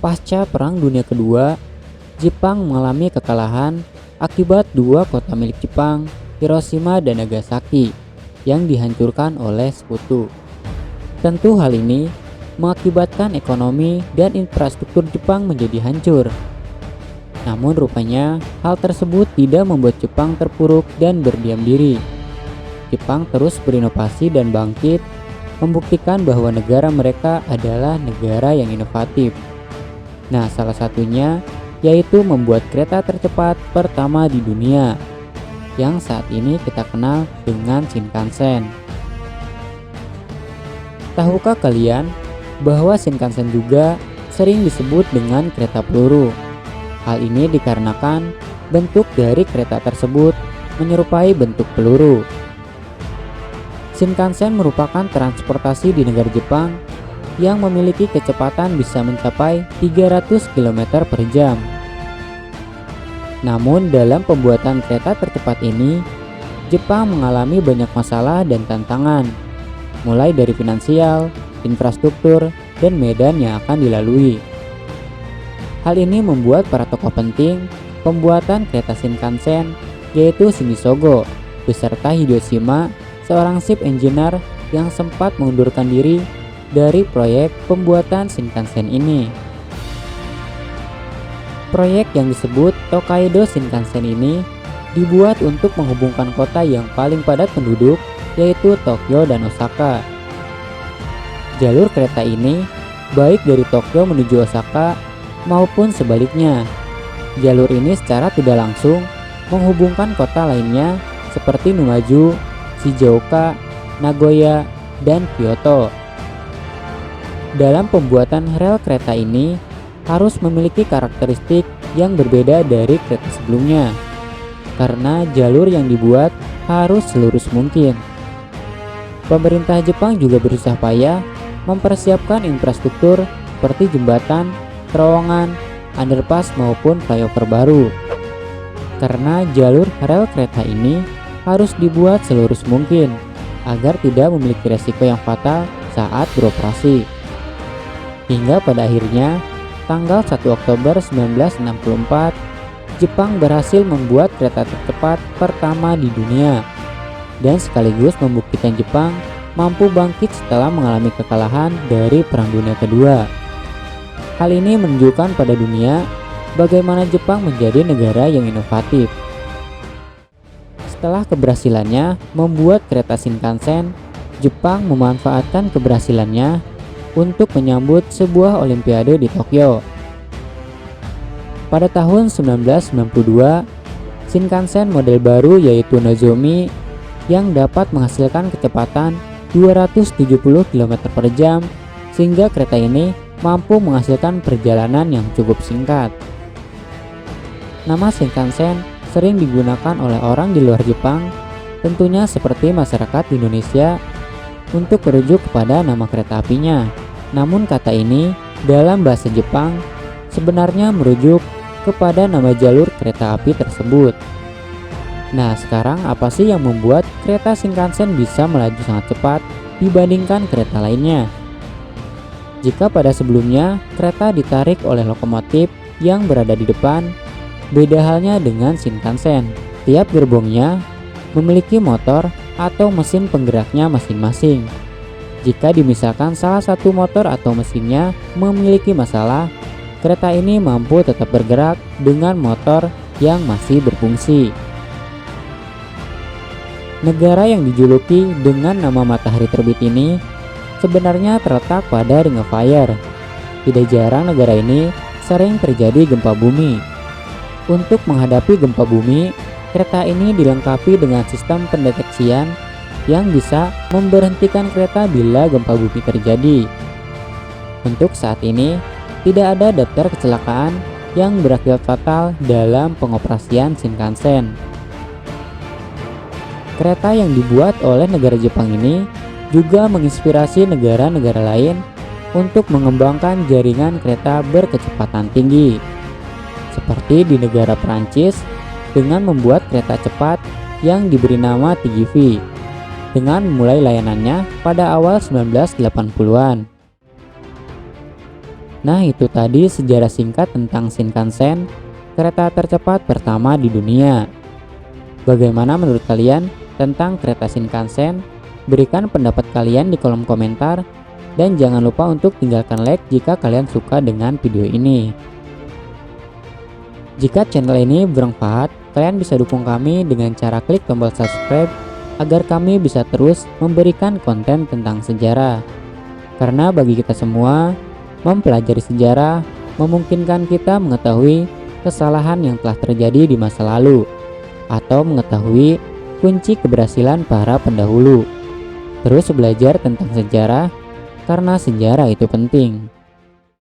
Pasca Perang Dunia Kedua, Jepang mengalami kekalahan akibat dua kota milik Jepang, Hiroshima dan Nagasaki, yang dihancurkan oleh sekutu. Tentu hal ini mengakibatkan ekonomi dan infrastruktur Jepang menjadi hancur. Namun rupanya hal tersebut tidak membuat Jepang terpuruk dan berdiam diri. Jepang terus berinovasi dan bangkit, membuktikan bahwa negara mereka adalah negara yang inovatif. Nah, salah satunya yaitu membuat kereta tercepat pertama di dunia, yang saat ini kita kenal dengan Shinkansen. Tahukah kalian bahwa Shinkansen juga sering disebut dengan kereta peluru? Hal ini dikarenakan bentuk dari kereta tersebut menyerupai bentuk peluru. Shinkansen merupakan transportasi di negara Jepang yang memiliki kecepatan bisa mencapai 300 km per jam. Namun dalam pembuatan kereta tercepat ini, Jepang mengalami banyak masalah dan tantangan, mulai dari finansial, infrastruktur, dan medan yang akan dilalui. Hal ini membuat para tokoh penting pembuatan kereta Shinkansen, yaitu Shimisogo beserta Hiroshima, seorang ship engineer yang sempat mengundurkan diri dari proyek pembuatan Shinkansen ini. Proyek yang disebut Tokaido Shinkansen ini dibuat untuk menghubungkan kota yang paling padat penduduk, yaitu Tokyo dan Osaka. Jalur kereta ini baik dari Tokyo menuju Osaka maupun sebaliknya. Jalur ini secara tidak langsung menghubungkan kota lainnya seperti Numaju, Shizuoka, Nagoya, dan Kyoto. Dalam pembuatan rel kereta ini harus memiliki karakteristik yang berbeda dari kereta sebelumnya, karena jalur yang dibuat harus selurus mungkin. Pemerintah Jepang juga berusaha payah mempersiapkan infrastruktur seperti jembatan, terowongan, underpass maupun flyover baru. Karena jalur rel kereta ini harus dibuat selurus mungkin agar tidak memiliki resiko yang fatal saat beroperasi. Hingga pada akhirnya tanggal 1 Oktober 1964, Jepang berhasil membuat kereta tercepat pertama di dunia dan sekaligus membuktikan Jepang mampu bangkit setelah mengalami kekalahan dari Perang Dunia Kedua. Hal ini menunjukkan pada dunia bagaimana Jepang menjadi negara yang inovatif. Setelah keberhasilannya membuat kereta Shinkansen, Jepang memanfaatkan keberhasilannya untuk menyambut sebuah olimpiade di Tokyo. Pada tahun 1992, Shinkansen model baru yaitu Nozomi yang dapat menghasilkan kecepatan 270 km per jam, sehingga kereta ini mampu menghasilkan perjalanan yang cukup singkat. Nama Shinkansen sering digunakan oleh orang di luar Jepang, tentunya seperti masyarakat di Indonesia, untuk merujuk kepada nama kereta apinya. Namun kata ini dalam bahasa Jepang sebenarnya merujuk kepada nama jalur kereta api tersebut. Nah, sekarang apa sih yang membuat kereta Shinkansen bisa melaju sangat cepat dibandingkan kereta lainnya? Jika pada sebelumnya kereta ditarik oleh lokomotif yang berada di depan, beda halnya dengan Shinkansen. Tiap gerbongnya memiliki motor atau mesin penggeraknya masing-masing. Jika dimisalkan salah satu motor atau mesinnya memiliki masalah, kereta ini mampu tetap bergerak dengan motor yang masih berfungsi. Negara yang dijuluki dengan nama matahari terbit ini sebenarnya terletak pada Ring of Fire. Tidak jarang negara ini sering terjadi gempa bumi. Untuk menghadapi gempa bumi, kereta ini dilengkapi dengan sistem pendeteksian yang bisa memberhentikan kereta bila gempa bumi terjadi. Untuk saat ini, tidak ada daftar kecelakaan yang berakibat fatal dalam pengoperasian Shinkansen. Kereta yang dibuat oleh negara Jepang ini juga menginspirasi negara-negara lain untuk mengembangkan jaringan kereta berkecepatan tinggi. Seperti di negara Prancis dengan membuat kereta cepat yang diberi nama TGV dengan memulai layanannya pada awal 1980-an. Nah, itu tadi sejarah singkat tentang Shinkansen, kereta tercepat pertama di dunia. Bagaimana menurut kalian tentang kereta Shinkansen? Berikan pendapat kalian di kolom komentar dan jangan lupa untuk tinggalkan like jika kalian suka dengan video ini. Jika channel ini bermanfaat, kalian bisa dukung kami dengan cara klik tombol subscribe agar kami bisa terus memberikan konten tentang sejarah. Karena bagi kita semua, mempelajari sejarah memungkinkan kita mengetahui kesalahan yang telah terjadi di masa lalu atau mengetahui kunci keberhasilan para pendahulu. Terus belajar tentang sejarah karena sejarah itu penting.